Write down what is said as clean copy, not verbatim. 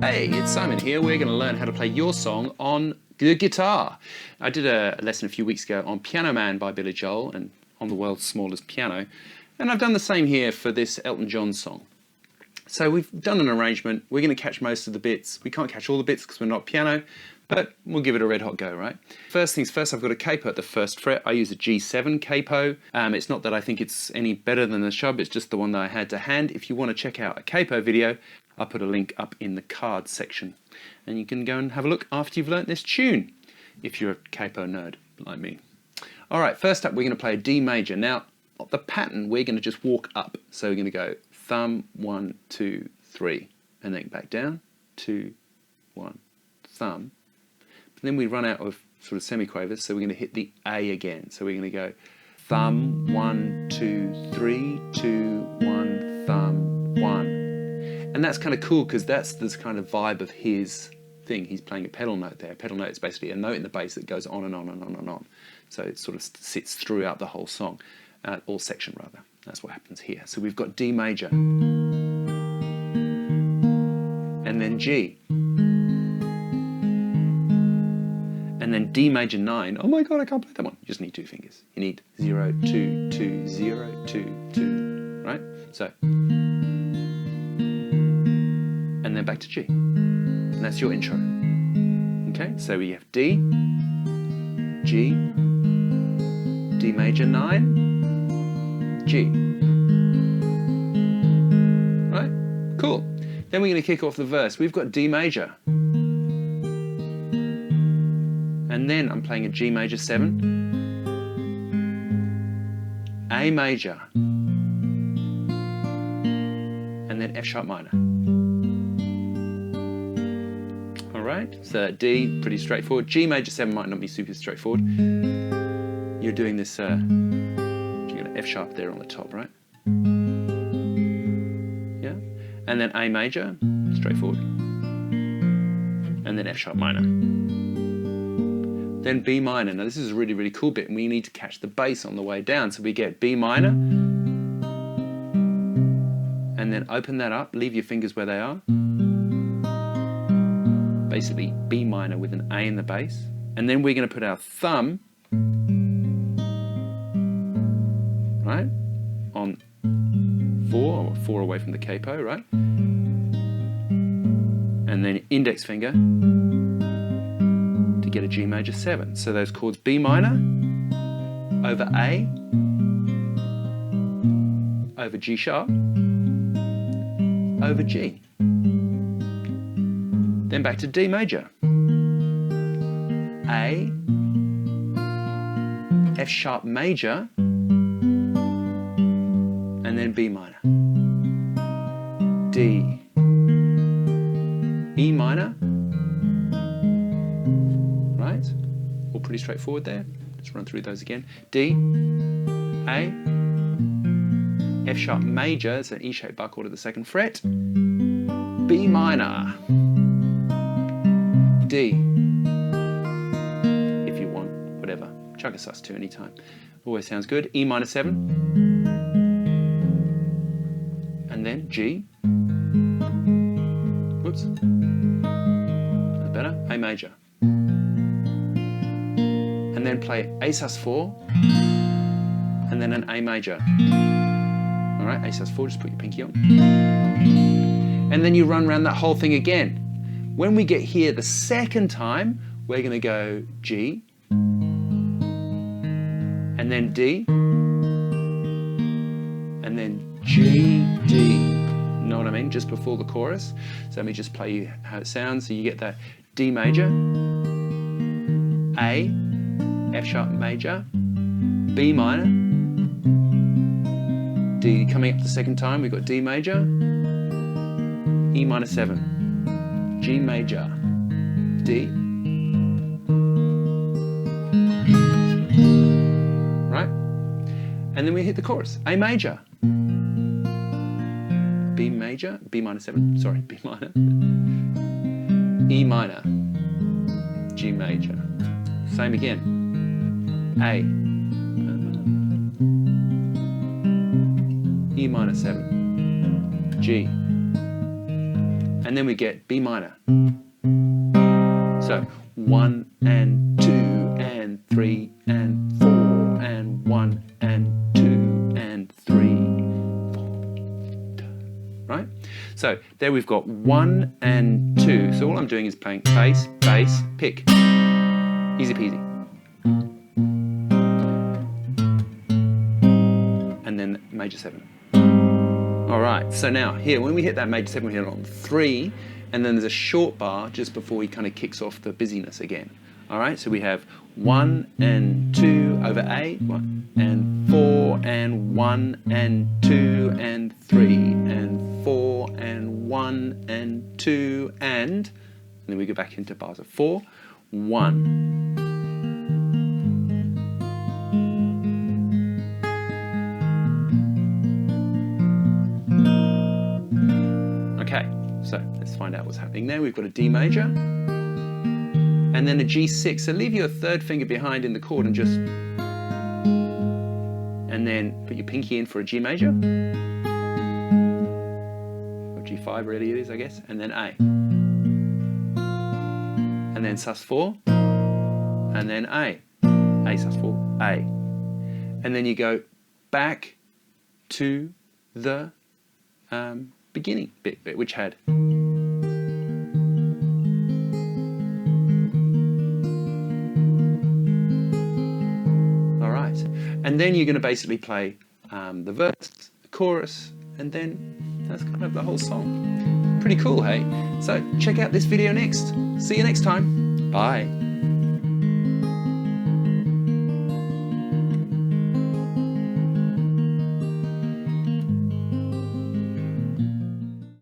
Hey, it's Simon here. We're going to learn how to play your song on the guitar. I did a lesson a few weeks ago on Piano Man by Billy Joel and on the world's smallest piano, and I've done the same here for this Elton John song. So we've done an arrangement. We're going to catch most of the bits. We can't catch all the bits because we're not piano, but we'll give it a red hot go, right? First things first, I've got a capo at the first fret. I use a G7 capo. It's not that I think it's any better than the Shub, it's just the one that I had to hand. If you want to check out a capo video, I'll put a link up in the cards section. And you can go and have a look after you've learnt this tune, if you're a capo nerd like me. All right, first up, we're going to play a D major. Now, the pattern, we're going to just walk up. So we're going to go thumb, 1, 2, 3, and then back down, 2, 1, thumb. But then we run out of sort of semiquavers, so we're going to hit the A again. So we're going to go thumb, 1, 2, 3, 2, 1, thumb, 1. And that's kind of cool because that's this kind of vibe of his thing. He's playing a pedal note there. A pedal note is basically a note in the bass that goes on and on and on and on. So it sort of sits throughout the whole song, or section rather. That's what happens here. So we've got D major, and then G, and then D major 9. Oh my God, I can't play that one. You just need 2 fingers. You need 0, 2, 2, 0, 2, 2, right? So, and then back to G. And that's your intro. Okay, so we have D, G, D major 9, G. Right? Cool. Then we're going to kick off the verse. We've got D major. And then I'm playing a G major 7, A major, and then F sharp minor. Alright, so D, pretty straightforward. G major 7 might not be super straightforward. You're doing this, you got an F sharp there on the top, right? Yeah. And then A major, straightforward. And then F sharp minor. Then B minor. Now this is a really, really cool bit, and we need to catch the bass on the way down. So we get B minor, and then open that up, leave your fingers where they are. Basically B minor with an A in the bass. And then we're going to put our thumb, right, on 4, or 4 away from the capo, right? And then index finger to get a G major 7. So those chords B minor over A, over G sharp, over G. Then back to D major. A, F sharp major, and then B minor. D, E minor, right? All pretty straightforward there. Let's run through those again. D, A, F sharp major, it's an E-shaped bar chord at the 2nd fret, B minor, D, if you want, whatever, chuck a sus2 anytime, always sounds good, E minor 7, and then G, whoops, that's better, A major, and then play A sus4, and then an A major. Alright, A sus4, just put your pinky on. And then you run around that whole thing again. When we get here the 2nd time, we're going to go G, and then D, and then G, D. Know what I mean? Just before the chorus. So let me just play you how it sounds. So you get that D major, A, F sharp major, B minor, D. Coming up the 2nd time, we've got D major, E minor 7. G major, D, right? And then we hit the chorus, A major, B major, B minor 7, sorry, B minor, E minor, G major, same again, A, E minor 7, G, and then we get B minor. So 1 and 2 and 3 and 4 and 1 and 2 and 3, 4, right? So there we've got 1 and 2. So all I'm doing is playing bass, bass, pick. Easy peasy. And then major 7. All right, so now here, when we hit that major 7, we hit it on 3, and then there's a short bar just before he kind of kicks off the busyness again. All right, so we have 1 and 2 over A, 1 and 4 and 1 and 2 and 3 and 4 and 1 and 2 and then we go back into bars of 4, 1. Okay, so let's find out what's happening there. We've got a D major, and then a G6. So leave your third finger behind in the chord and just, and then put your pinky in for a G major, or G5 really it is, I guess, and then A. And then sus4, and then A. A sus4, A. And then you go back to the beginning bit, which had all right, and then you're going to basically play the verse, the chorus, and then that's kind of the whole song. Pretty cool, hey? So check out this video next. See you next time. Bye.